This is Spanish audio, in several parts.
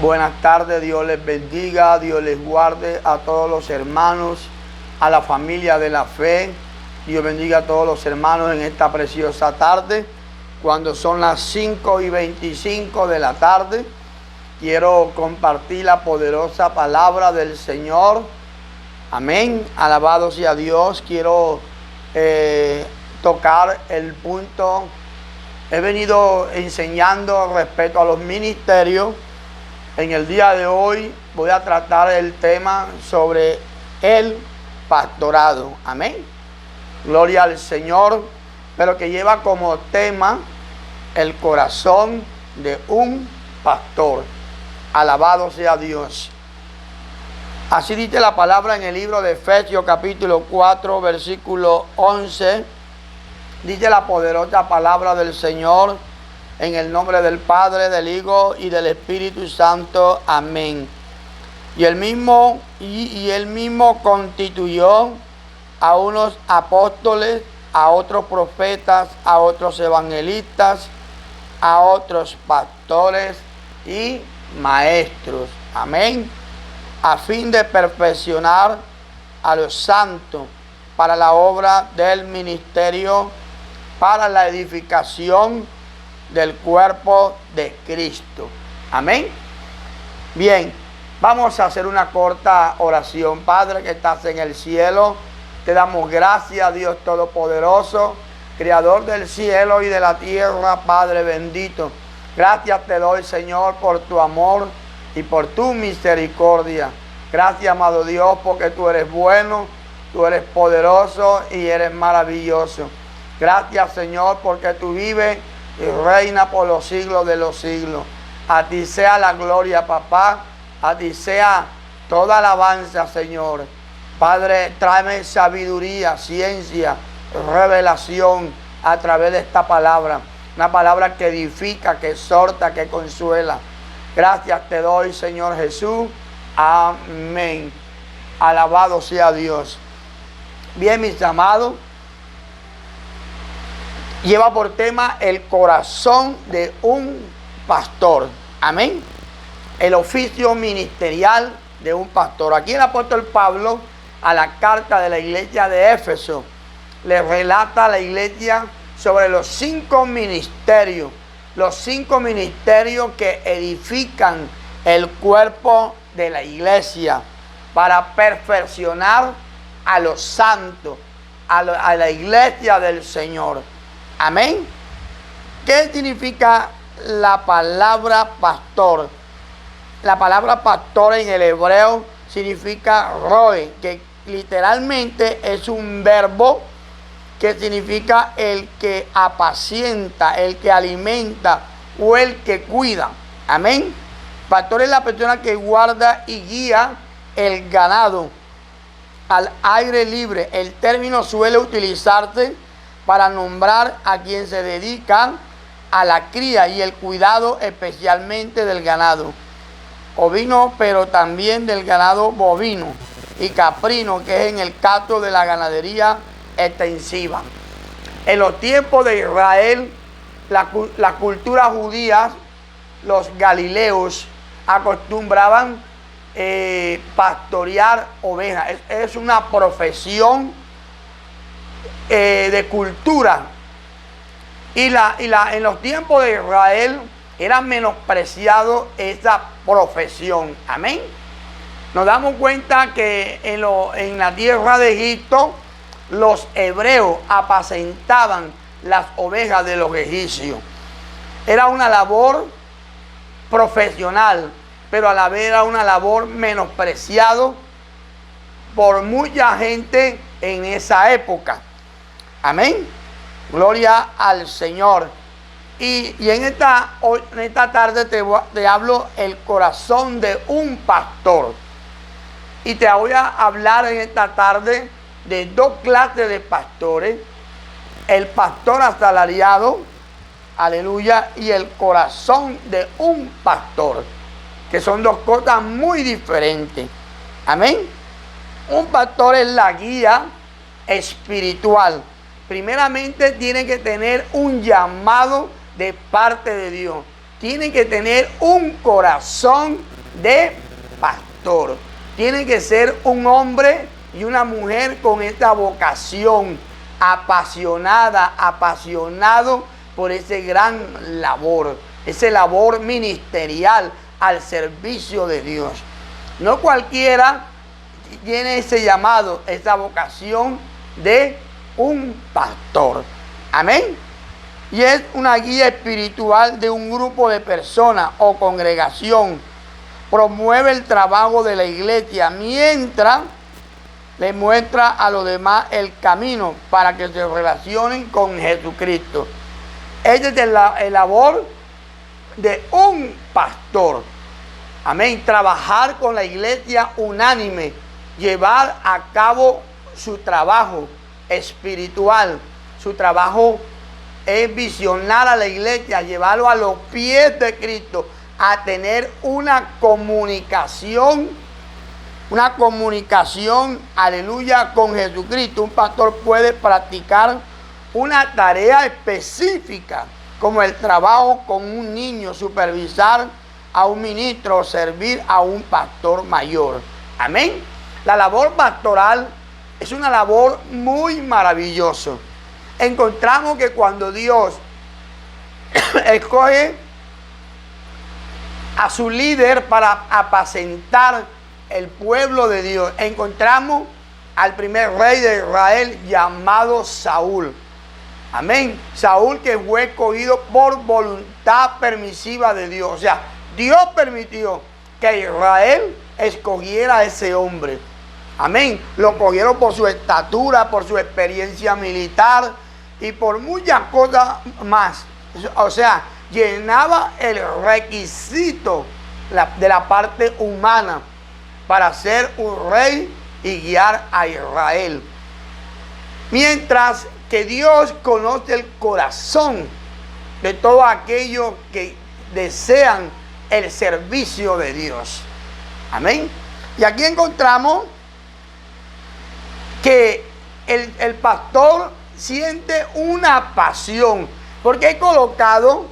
Buenas tardes, Dios les bendiga, Dios les guarde a todos los hermanos, a la familia de la fe. Dios bendiga a todos los hermanos en esta preciosa tarde, cuando son las 5:25 de la tarde. Quiero compartir la poderosa palabra del Señor. Amén. Alabado sea Dios. Quiero tocar el punto. He venido enseñando respecto a los ministerios. En el día de hoy voy a tratar el tema sobre el pastorado. Amén. Gloria al Señor. Pero que lleva como tema el corazón de un pastor. Alabado sea Dios. Así dice la palabra en el libro de Efesios capítulo 4 versículo 11. Dice la poderosa palabra del Señor. En el nombre del Padre, del Hijo y del Espíritu Santo. Amén. Y él mismo constituyó a unos apóstoles, a otros profetas, a otros evangelistas, a otros pastores y maestros. Amén. A fin de perfeccionar a los santos para la obra del ministerio, para la edificación del cuerpo de Cristo. Amén. Bien, vamos a hacer una corta oración. Padre que estás en el cielo, te damos gracias, Dios Todopoderoso, Creador del cielo y de la tierra, Padre bendito. Gracias te doy, Señor, por tu amor y por tu misericordia. Gracias, amado Dios, porque tú eres bueno, tú eres poderoso y eres maravilloso. Gracias, Señor, porque tú vives y reina por los siglos de los siglos. A ti sea la gloria, papá. A ti sea toda alabanza, Señor. Padre, tráeme sabiduría, ciencia, revelación a través de esta palabra. Una palabra que edifica, que exhorta, que consuela. Gracias te doy, Señor Jesús. Amén. Alabado sea Dios. Bien, mis amados. Lleva por tema el corazón de un pastor. Amén. El oficio ministerial de un pastor. Aquí el apóstol Pablo, a la carta de la iglesia de Éfeso, le relata a la iglesia sobre los 5 ministerios. Los 5 ministerios que edifican el cuerpo de la iglesia para perfeccionar a los santos, a la iglesia del Señor. Amén. ¿Qué significa la palabra pastor? La palabra pastor en el hebreo significa roe, que literalmente es un verbo que significa el que apacienta, el que alimenta o el que cuida. Amén. Pastor es la persona que guarda y guía el ganado al aire libre. El término suele utilizarse para nombrar a quien se dedica a la cría y el cuidado especialmente del ganado ovino, pero también del ganado bovino y caprino, que es en el caso de la ganadería extensiva. En los tiempos de Israel, la cultura judía, los galileos acostumbraban pastorear ovejas. Es una profesión de cultura. En los tiempos de Israel era menospreciado esa profesión. Amén. Nos damos cuenta que en la tierra de Egipto los hebreos apacentaban las ovejas de los egipcios. Era una labor profesional, pero a la vez era una labor menospreciada por mucha gente en esa época. Amén. Gloria al Señor. Y en esta tarde te hablo el corazón de un pastor. Y te voy a hablar en esta tarde de 2 clases de pastores. El pastor asalariado, aleluya, y el corazón de un pastor, que son 2 cosas muy diferentes. Amén. Un pastor es la guía espiritual. Primeramente tiene que tener un llamado de parte de Dios. Tiene que tener un corazón de pastor. Tiene que ser un hombre y una mujer con esta vocación, apasionado por ese gran labor, ese labor ministerial al servicio de Dios. No cualquiera tiene ese llamado, esa vocación de un pastor. Amén. Y es una guía espiritual de un grupo de personas o congregación. Promueve el trabajo de la iglesia mientras le muestra a los demás el camino para que se relacionen con Jesucristo. Esta es la labor de un pastor. Amén. Trabajar con la iglesia unánime, llevar a cabo su trabajo espiritual. Su trabajo es visionar a la iglesia, llevarlo a los pies de Cristo, a tener una comunicación, aleluya, con Jesucristo. Un pastor puede practicar una tarea específica, como el trabajo con un niño, supervisar a un ministro o servir a un pastor mayor. Amén. La labor pastoral es una labor muy maravillosa. Encontramos que cuando Dios escoge a su líder para apacentar el pueblo de Dios, encontramos al primer rey de Israel llamado Saúl. Amén. Saúl, que fue escogido por voluntad permisiva de Dios. O sea, Dios permitió que Israel escogiera a ese hombre. Amén. Lo cogieron por su estatura, por su experiencia militar y por muchas cosas más. O sea, llenaba el requisito de la parte humana para ser un rey y guiar a Israel. Mientras que Dios conoce el corazón de todos aquellos que desean el servicio de Dios. Amén. Y aquí encontramos que el pastor siente una pasión. ¿Por qué he colocado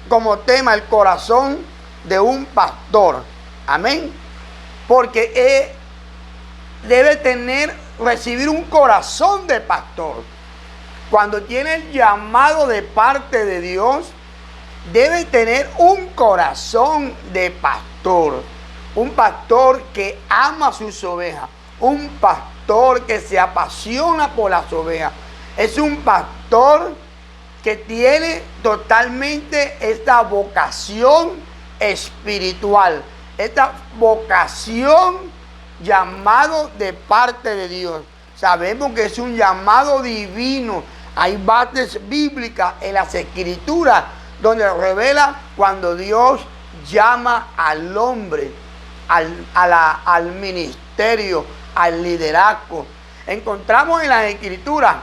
como tema el corazón de un pastor? Amén. Porque debe recibir un corazón de pastor. Cuando tiene el llamado de parte de Dios, debe tener un corazón de pastor. Un pastor que ama a sus ovejas. Un pastor que se apasiona por las ovejas. Es un pastor que tiene totalmente esta vocación espiritual. Esta vocación llamado de parte de Dios. Sabemos que es un llamado divino. Hay bases bíblicas en las Escrituras donde revela cuando Dios llama al hombre, al ministerio, al liderazgo. Encontramos en las Escrituras,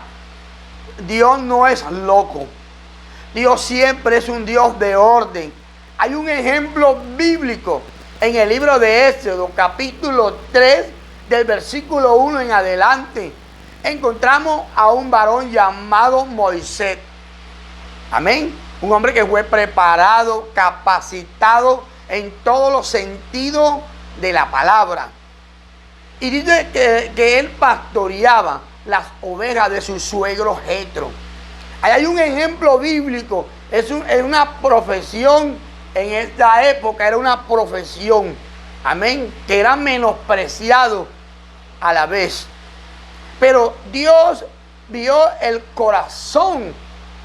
Dios no es loco. Dios siempre es un Dios de orden. Hay un ejemplo bíblico en el libro de Éxodo, capítulo 3, del versículo 1 en adelante. Encontramos a un varón llamado Moisés. Amén. Un hombre que fue preparado, capacitado en todos los sentidos de la palabra. Y dice que él pastoreaba las ovejas de su suegro Jetro. Ahí hay un ejemplo bíblico. Es una profesión en esta época, era una profesión. Amén. Que era menospreciado a la vez. Pero Dios vio el corazón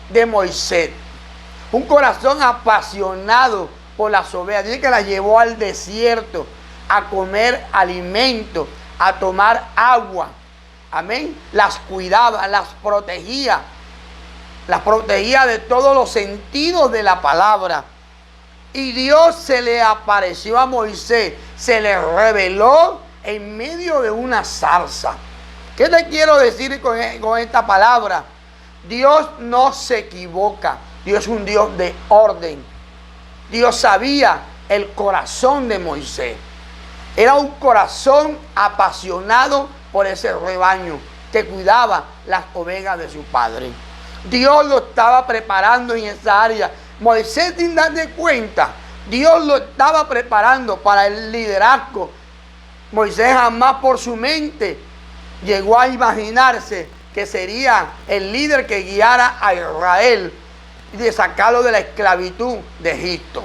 de Moisés. Un corazón apasionado por las ovejas. Dice que las llevó al desierto a comer alimento, a tomar agua. Amén. Las cuidaba, las protegía. Las protegía de todos los sentidos de la palabra. Y Dios se le apareció a Moisés. Se le reveló en medio de una zarza. ¿Qué te quiero decir con esta palabra? Dios no se equivoca. Dios es un Dios de orden. Dios sabía el corazón de Moisés. Era un corazón apasionado por ese rebaño que cuidaba las ovejas de su padre. Dios lo estaba preparando en esa área. Moisés, sin darse cuenta, Dios lo estaba preparando para el liderazgo. Moisés jamás por su mente llegó a imaginarse que sería el líder que guiara a Israel y de sacarlo de la esclavitud de Egipto.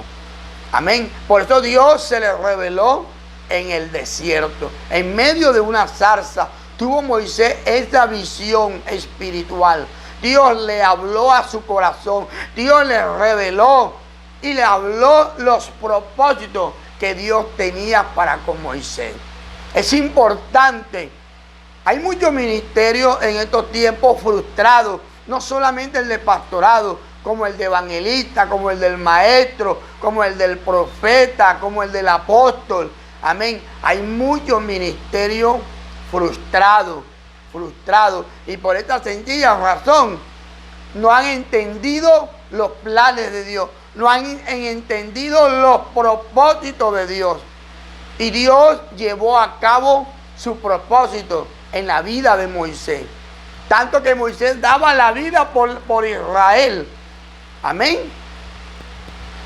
Amén. Por eso Dios se le reveló en el desierto. En medio de una zarza tuvo Moisés esta visión espiritual. Dios le habló a su corazón. Dios le reveló y le habló los propósitos que Dios tenía para con Moisés. Es importante. Hay muchos ministerios en estos tiempos frustrados. No solamente el de pastorado, como el de evangelista, como el del maestro, como el del profeta, como el del apóstol. Amén. Hay muchos ministerios frustrados. Y por esta sencilla razón no han entendido los planes de Dios. No han entendido los propósitos de Dios. Y Dios llevó a cabo su propósito en la vida de Moisés. Tanto que Moisés daba la vida por Israel. Amén.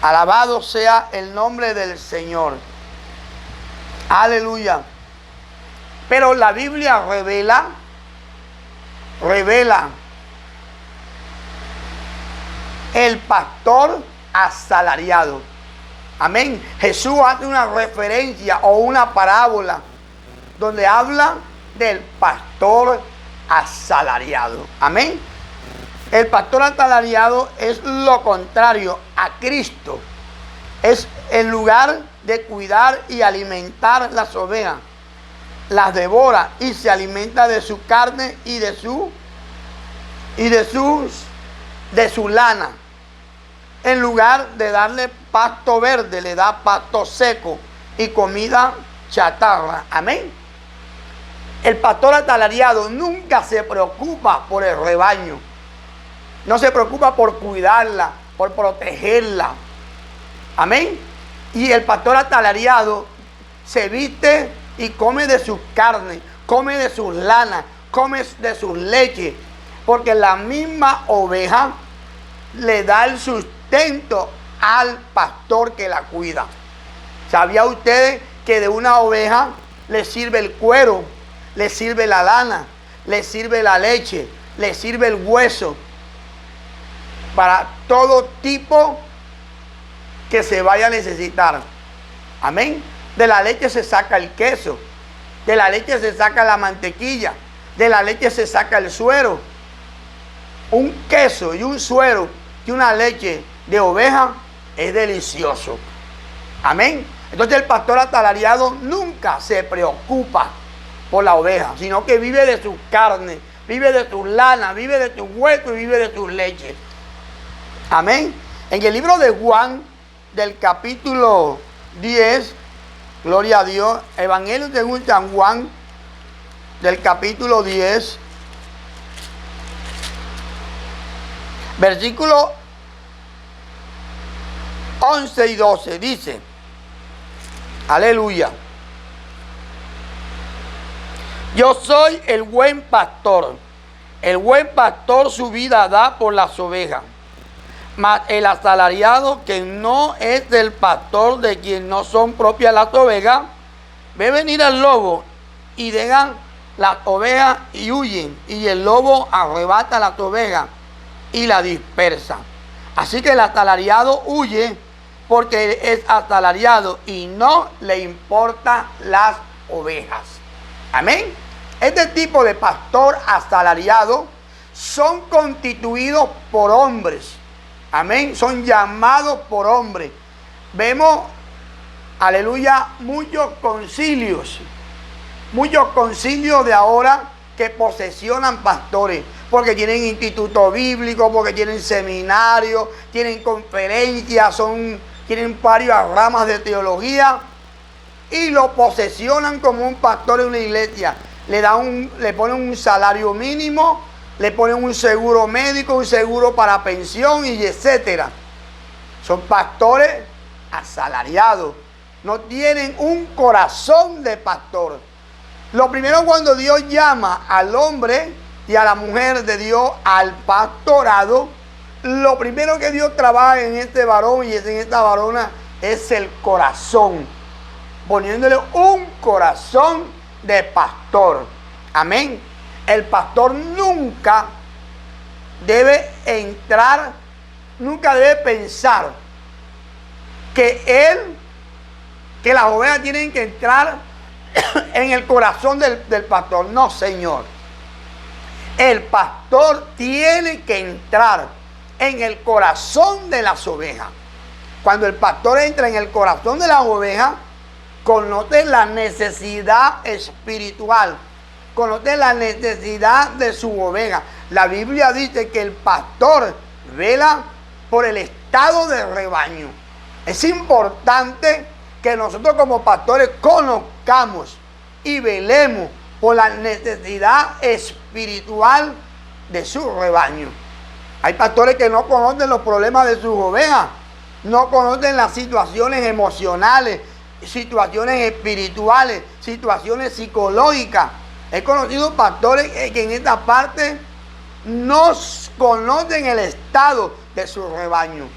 Alabado sea el nombre del Señor. Aleluya. Pero la Biblia revela el pastor asalariado. Amén. Jesús hace una referencia o una parábola donde habla del pastor asalariado. Amén. El pastor asalariado es lo contrario a Cristo. Es el lugar de cuidar y alimentar las ovejas. Las devora y se alimenta de su carne y de su lana. En lugar de darle pasto verde, le da pasto seco y comida chatarra. Amén. El pastor asalariado nunca se preocupa por el rebaño. No se preocupa por cuidarla, por protegerla. Amén. Y el pastor asalariado se viste y come de sus carnes, come de sus lanas, come de sus leches. Porque la misma oveja le da el sustento al pastor que la cuida. ¿Sabía ustedes que de una oveja le sirve el cuero, le sirve la lana, le sirve la leche, le sirve el hueso? Para todo tipo que se vaya a necesitar. Amén. De la leche se saca el queso, de la leche se saca la mantequilla, de la leche se saca el suero. Un queso y un suero y una leche de oveja es delicioso. Amén. Entonces el pastor asalariado nunca se preocupa por la oveja, sino que vive de sus carnes, vive de sus lanas, vive de sus huesos y vive de sus leches. Amén. En el libro de Juan, del capítulo 10, gloria a Dios, Evangelio según San Juan, del capítulo 10, versículo 11 y 12, dice, aleluya, yo soy el buen pastor su vida da por las ovejas. Mas el asalariado que no es del pastor, de quien no son propias las ovejas, ve venir al lobo y dejan las ovejas y huyen, y el lobo arrebata las ovejas y la dispersa. Así que el asalariado huye porque es asalariado y no le importan las ovejas. Amén. Este tipo de pastor asalariado son constituidos por hombres. Amén. Son llamados por hombres. Vemos, aleluya, muchos concilios de ahora que posesionan pastores, porque tienen instituto bíblico, porque tienen seminarios, tienen conferencias, tienen varias ramas de teología y lo posesionan como un pastor en una iglesia. Le ponen un salario mínimo, le ponen un seguro médico, un seguro para pensión y etcétera. Son pastores asalariados. No tienen un corazón de pastor. Lo primero, cuando Dios llama al hombre y a la mujer de Dios al pastorado, lo primero que Dios trabaja en este varón y en esta varona es el corazón, poniéndole un corazón de pastor. Amén. El pastor nunca debe entrar, nunca debe pensar que las ovejas tienen que entrar en el corazón del pastor. No, Señor. El pastor tiene que entrar en el corazón de las ovejas. Cuando el pastor entra en el corazón de las ovejas, conoce la necesidad espiritual, conoce la necesidad de su oveja. La Biblia dice que el pastor vela por el estado del rebaño. Es importante que nosotros como pastores conozcamos y velemos por la necesidad espiritual de su rebaño. Hay pastores que no conocen los problemas de sus ovejas, no conocen las situaciones emocionales, situaciones espirituales, situaciones psicológicas. He conocido pastores que en esta parte no conocen el estado de su rebaño.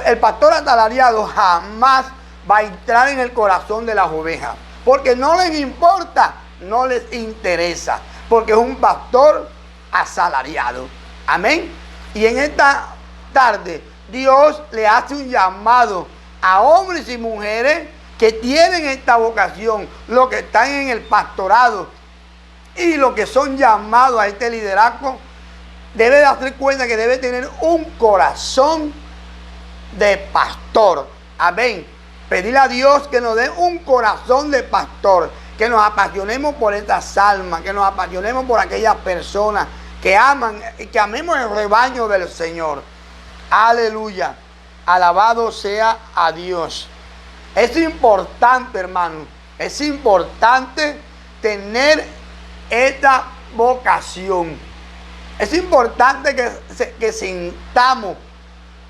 El pastor asalariado jamás va a entrar en el corazón de las ovejas, porque no les importa, no les interesa, porque es un pastor asalariado. Amén. Y en esta tarde Dios le hace un llamado a hombres y mujeres que tienen esta vocación, los que están en el pastorado y los que son llamados a este liderazgo. Debe darse cuenta que debe tener un corazón de pastor. Amén. Pedirle a Dios que nos dé un corazón de pastor, que nos apasionemos por estas almas, que nos apasionemos por aquellas personas que aman y que amemos el rebaño del Señor. Aleluya. Alabado sea a Dios. Es importante, hermano, es importante tener esta vocación. Es importante que sintamos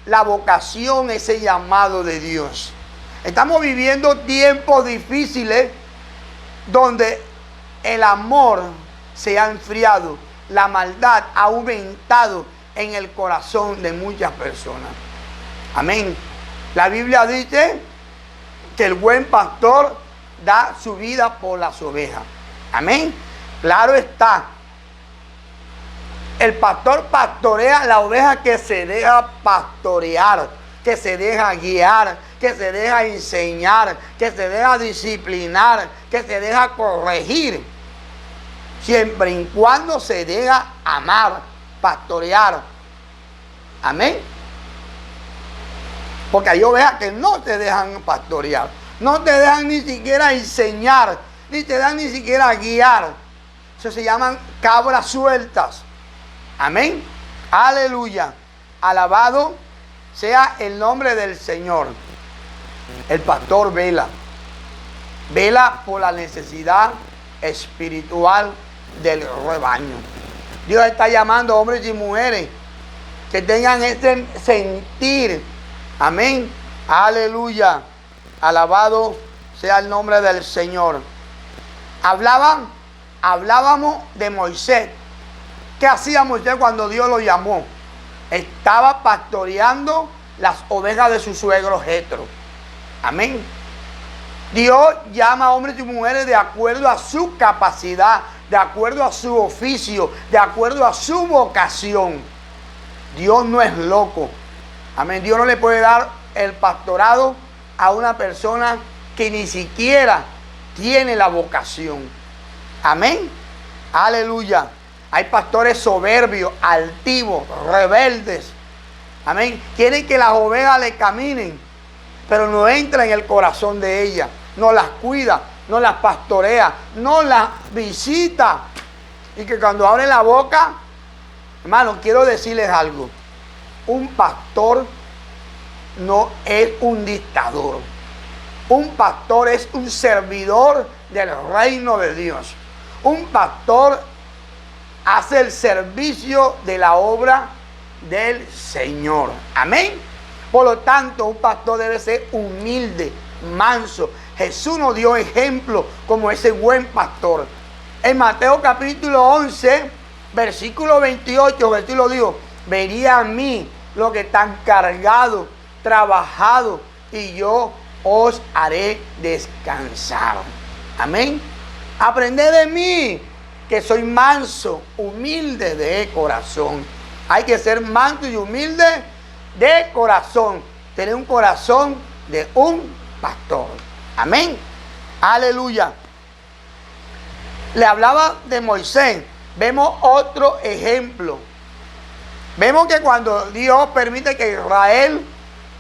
la vocación, ese llamado de Dios. Estamos viviendo tiempos difíciles donde el amor se ha enfriado, la maldad ha aumentado en el corazón de muchas personas. Amén. La Biblia dice que el buen pastor da su vida por las ovejas. Amén. Claro está. El pastor pastorea la oveja que se deja pastorear, que se deja guiar, que se deja enseñar, que se deja disciplinar, que se deja corregir. Siempre y cuando se deja amar, pastorear. Amén. Porque hay ovejas que no te dejan pastorear, no te dejan ni siquiera enseñar, ni te dan ni siquiera guiar. Eso se llaman cabras sueltas. Amén. Aleluya. Alabado sea el nombre del Señor. El pastor vela por la necesidad espiritual del rebaño. Dios está llamando a hombres y mujeres que tengan ese sentir. Amén. Aleluya. Alabado sea el nombre del Señor. Hablábamos de Moisés. ¿Qué hacía Moisés cuando Dios lo llamó? Estaba pastoreando las ovejas de su suegro Jetro. Amén. Dios llama a hombres y mujeres de acuerdo a su capacidad, de acuerdo a su oficio, de acuerdo a su vocación. Dios no es loco. Amén. Dios no le puede dar el pastorado a una persona que ni siquiera tiene la vocación. Amén. Aleluya. Hay pastores soberbios, altivos, rebeldes. Amén. Quieren que las ovejas le caminen, pero no entra en el corazón de ellas. No las cuida, no las pastorea, no las visita. Y que cuando abre la boca, hermano, quiero decirles algo. Un pastor no es un dictador. Un pastor es un servidor del reino de Dios. Un pastor hace el servicio de la obra del Señor. Amén. Por lo tanto, un pastor debe ser humilde, manso. Jesús nos dio ejemplo como ese buen pastor. En Mateo capítulo 11, versículo 28, Jesús lo dijo: venid a mí los que están cargados, trabajados y yo os haré descansar. Amén. Aprended de mí, que soy manso, humilde de corazón. Hay que ser manso y humilde de corazón. Tener un corazón de un pastor. Amén. Aleluya. Le hablaba de Moisés. Vemos otro ejemplo. Vemos que cuando Dios permite que Israel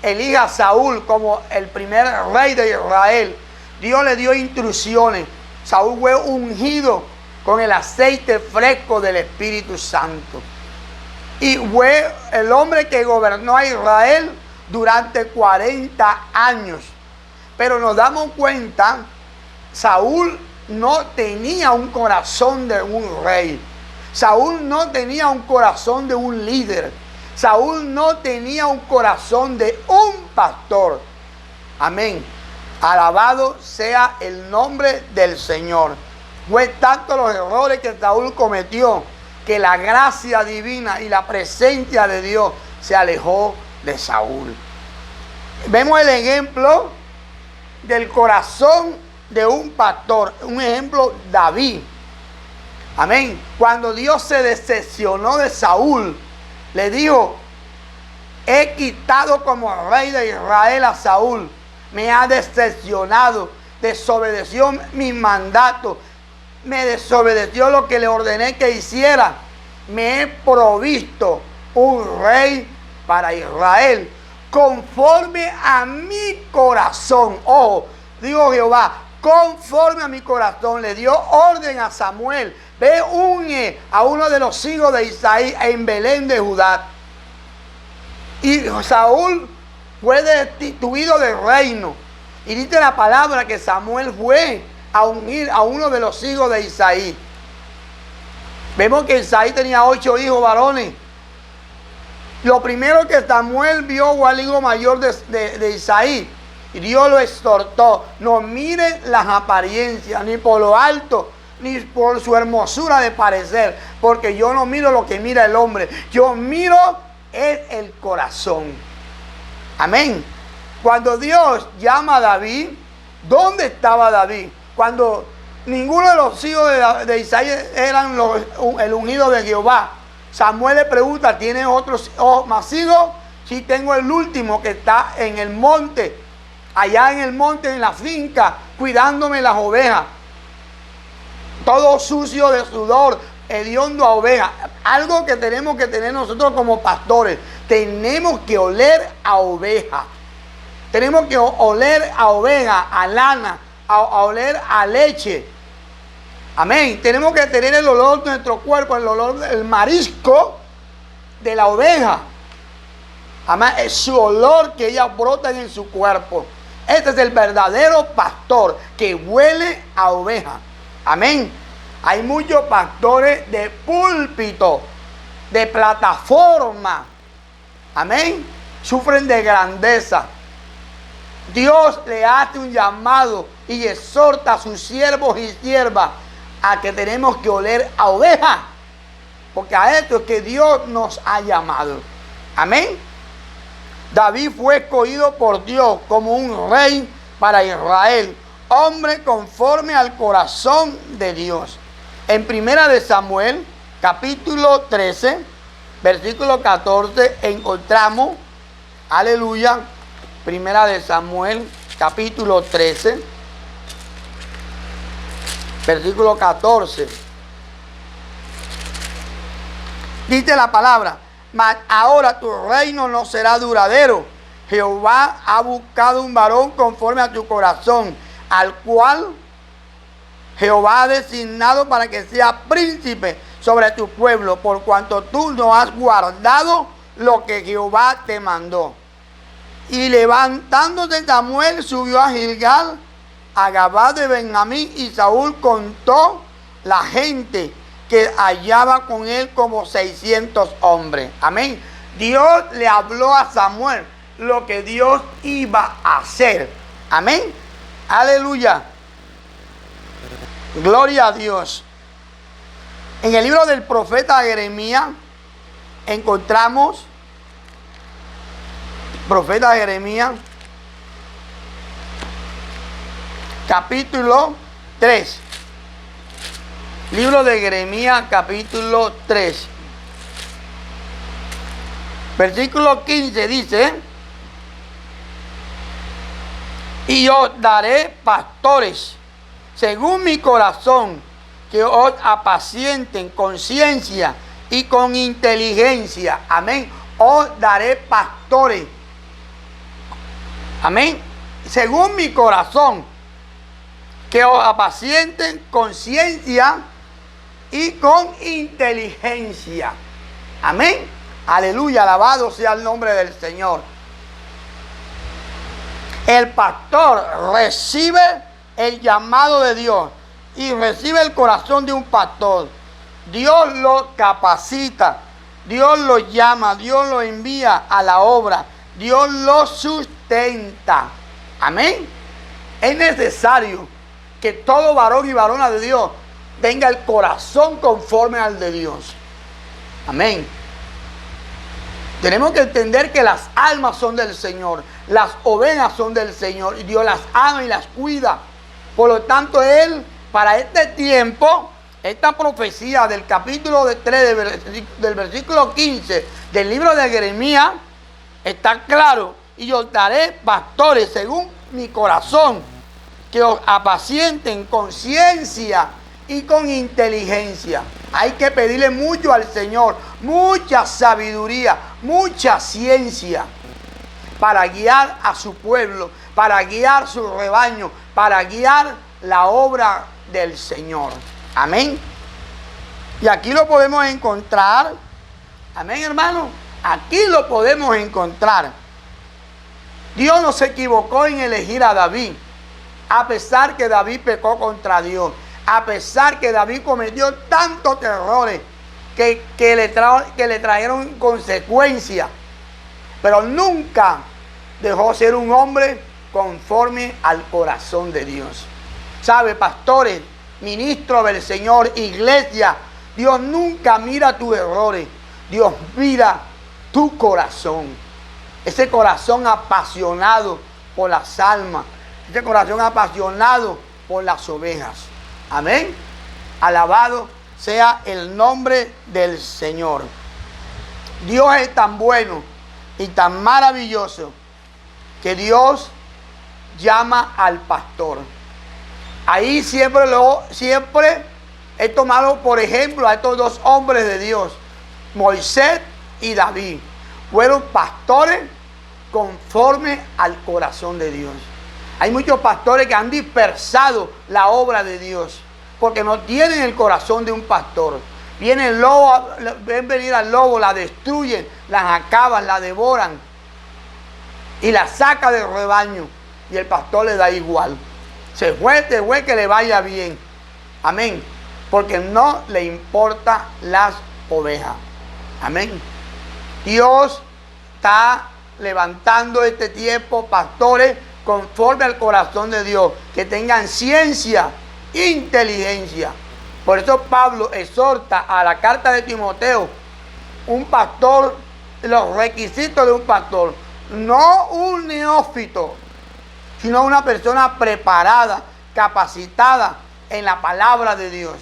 elija a Saúl como el primer rey de Israel, Dios le dio instrucciones. Saúl fue ungido con el aceite fresco del Espíritu Santo. Y fue el hombre que gobernó a Israel durante 40 años. Pero nos damos cuenta, Saúl no tenía un corazón de un rey. Saúl no tenía un corazón de un líder. Saúl no tenía un corazón de un pastor. Amén. Alabado sea el nombre del Señor. Fue tanto los errores que Saúl cometió que la gracia divina y la presencia de Dios se alejó de Saúl. Vemos el ejemplo del corazón de un pastor. Un ejemplo, David. Amén. Cuando Dios se decepcionó de Saúl, le dijo: he quitado como rey de Israel a Saúl. Me ha decepcionado, desobedeció mi mandato, me desobedeció lo que le ordené que hiciera. Me he provisto un rey para Israel, conforme a mi corazón. Ojo, dijo Jehová, conforme a mi corazón. Le dio orden a Samuel: ve, une a uno de los hijos de Isaí en Belén de Judá. Y Saúl fue destituido del reino. Y dice la palabra que Samuel fue a ungir a uno de los hijos de Isaí. Vemos que Isaí tenía 8 hijos varones. Lo primero que Samuel vio fue al hijo mayor de Isaí. Y Dios lo exhortó: no miren las apariencias, ni por lo alto, ni por su hermosura de parecer, porque yo no miro lo que mira el hombre, yo miro es el corazón. Amén. Cuando Dios llama a David, ¿dónde estaba David? Cuando ninguno de los hijos de Isaí eran el ungido de Jehová, Samuel le pregunta: ¿tienes otros más hijos? Sí, tengo el último que está en el monte, allá en el monte, en la finca, cuidándome las ovejas. Todo sucio de sudor, hediondo a oveja. Algo que tenemos que tener nosotros como pastores. Tenemos que oler a oveja. Tenemos que oler a oveja, a lana, a oler a leche. Amén. Tenemos que tener el olor de nuestro cuerpo, el olor del marisco de la oveja. Amén. Es su olor que ellas brotan en su cuerpo. Este es el verdadero pastor que huele a oveja. Amén. Hay muchos pastores de púlpito, de plataforma. Amén. Sufren de grandeza. Dios le hace un llamado y exhorta a sus siervos y siervas a que tenemos que oler a oveja. Porque a esto es que Dios nos ha llamado. Amén. David fue escogido por Dios como un rey para Israel, hombre conforme al corazón de Dios. En Primera de Samuel, capítulo 13, versículo 14, encontramos, aleluya, Primera de Samuel, capítulo 13, versículo 14. Dice la palabra: mas ahora tu reino no será duradero. Jehová ha buscado un varón conforme a tu corazón, al cual Jehová ha designado para que sea príncipe sobre tu pueblo, por cuanto tú no has guardado lo que Jehová te mandó. Y levantándose Samuel, subió a Gilgal, a Gabá de Benjamín, y Saúl contó la gente que hallaba con él como 600 hombres. Amén. Dios le habló a Samuel lo que Dios iba a hacer. Amén. Aleluya. Gloria a Dios. En el libro del profeta Jeremías encontramos, profeta Jeremías, capítulo 3. Libro de Jeremías, capítulo 3. Versículo 15 dice: y os daré pastores según mi corazón, que os apacienten con ciencia y con inteligencia. Amén. Os daré pastores. Amén. Según mi corazón, que os apacienten con ciencia y con inteligencia. Amén. Aleluya. Alabado sea el nombre del Señor. El pastor recibe el llamado de Dios y recibe el corazón de un pastor. Dios lo capacita, Dios lo llama, Dios lo envía a la obra, Dios lo sustenta. Amén. Es necesario que todo varón y varona de Dios tenga el corazón conforme al de Dios. Amén. Tenemos que entender que las almas son del Señor, las ovejas son del Señor, y Dios las ama y las cuida. Por lo tanto, Él, para este tiempo, esta profecía del capítulo 3, del versículo 15 del libro de Jeremías, está claro: y os daré pastores según mi corazón, que os apacienten con ciencia y con inteligencia. Hay que pedirle mucho al Señor, mucha sabiduría, mucha ciencia, para guiar a su pueblo, para guiar su rebaño, para guiar la obra del Señor. Amén. Y aquí lo podemos encontrar. Amén, hermano. Aquí lo podemos encontrar. Dios no se equivocó en elegir a David, a pesar que David pecó contra Dios, a pesar que David cometió tantos errores que le trajeron consecuencias, pero nunca dejó ser un hombre conforme al corazón de Dios. ¿Sabe, pastores, ministros del Señor, iglesia? Dios nunca mira tus errores, Dios mira tu corazón. Ese corazón apasionado por las almas, ese corazón apasionado por las ovejas. Amén. Alabado sea el nombre del Señor. Dios es tan bueno y tan maravilloso que Dios llama al pastor. Ahí siempre he tomado por ejemplo a estos dos hombres de Dios, Moisés y David. Fueron pastores conforme al corazón de Dios. Hay muchos pastores que han dispersado la obra de Dios porque no tienen el corazón de un pastor. Viene el lobo, ven venir al lobo, la destruyen, las acaban, la devoran y la saca del rebaño, y el pastor le da igual. Se fue, que le vaya bien. Amén. Porque no le importa las ovejas. Amén. Dios está levantando este tiempo pastores conforme al corazón de Dios, que tengan ciencia, inteligencia. Por eso Pablo exhorta a la carta de Timoteo, un pastor, los requisitos de un pastor: no un neófito, sino una persona preparada, capacitada en la palabra de Dios.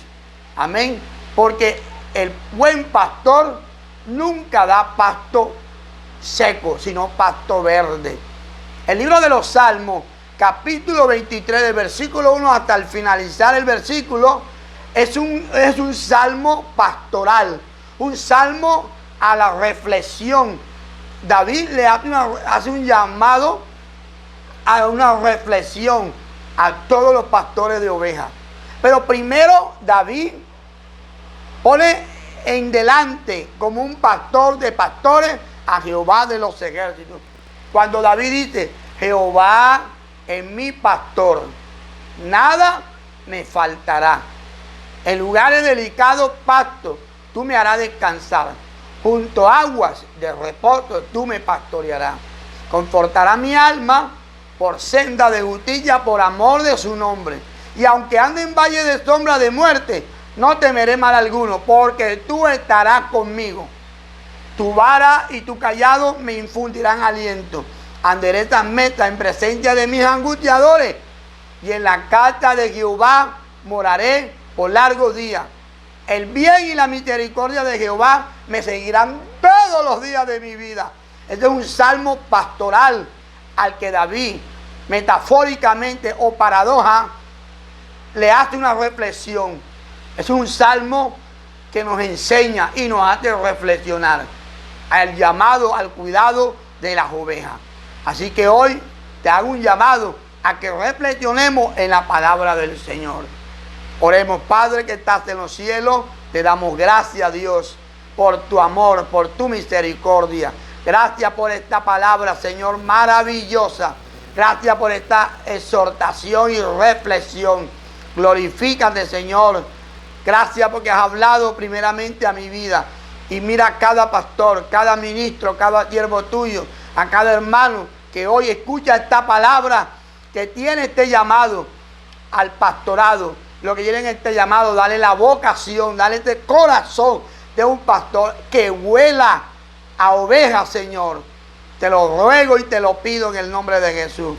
Amén. Porque el buen pastor nunca da pasto seco, sino pasto verde. El libro de los Salmos, capítulo 23, del versículo 1 hasta el finalizar el versículo, es un salmo pastoral, un salmo a la reflexión. David le hace un llamado a una reflexión a todos los pastores de ovejas. Pero primero David pone en delante como un pastor de pastores a Jehová de los ejércitos. Cuando David dice: Jehová es mi pastor, nada me faltará. En lugares delicados pastos tú me harás descansar, junto a aguas de reposo tú me pastorearás. Confortará mi alma por senda de justicia, por amor de su nombre. Y aunque ande en valle de sombra de muerte, no temeré mal alguno, porque tú estarás conmigo. Tu vara y tu cayado me infundirán aliento. Enderezas mesa en presencia de mis angustiadores. y en la casa de Jehová moraré por largos días. El bien y la misericordia de Jehová me seguirán todos los días de mi vida. Este es un salmo pastoral al que David, metafóricamente o paradoja, le hace una reflexión. Es un salmo que nos enseña y nos hace reflexionar al llamado, al cuidado de las ovejas. Así que hoy te hago un llamado a que reflexionemos en la palabra del Señor. Oremos. Padre que estás en los cielos, te damos gracias, Dios, por tu amor, por tu misericordia. Gracias por esta palabra, Señor, maravillosa. Gracias por esta exhortación y reflexión. Glorifícate, Señor. Gracias porque has hablado primeramente a mi vida. Y mira a cada pastor, cada ministro, cada siervo tuyo, a cada hermano que hoy escucha esta palabra, que tiene este llamado al pastorado. Lo que tienen este llamado, dale la vocación, dale este corazón de un pastor que huela a ovejas, Señor. Te lo ruego y te lo pido en el nombre de Jesús.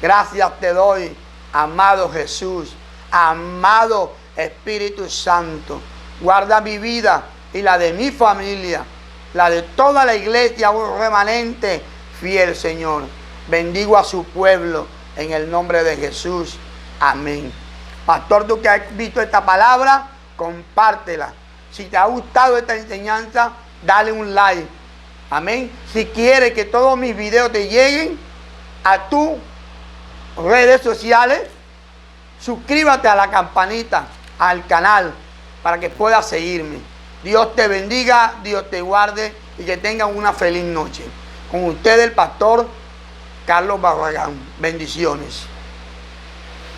Gracias te doy, amado Jesús, amado Espíritu Santo. Guarda mi vida y la de mi familia, la de toda la iglesia, un remanente fiel, Señor. Bendigo a su pueblo en el nombre de Jesús. Amén. Pastor, tú que has visto esta palabra, compártela. Si te ha gustado esta enseñanza, dale un like. Amén. Si quieres que todos mis videos te lleguen a tus redes sociales, suscríbete a la campanita, al canal, para que puedas seguirme. Dios te bendiga, Dios te guarde y que tengan una feliz noche. Con ustedes el pastor Carlos Barragán. Bendiciones.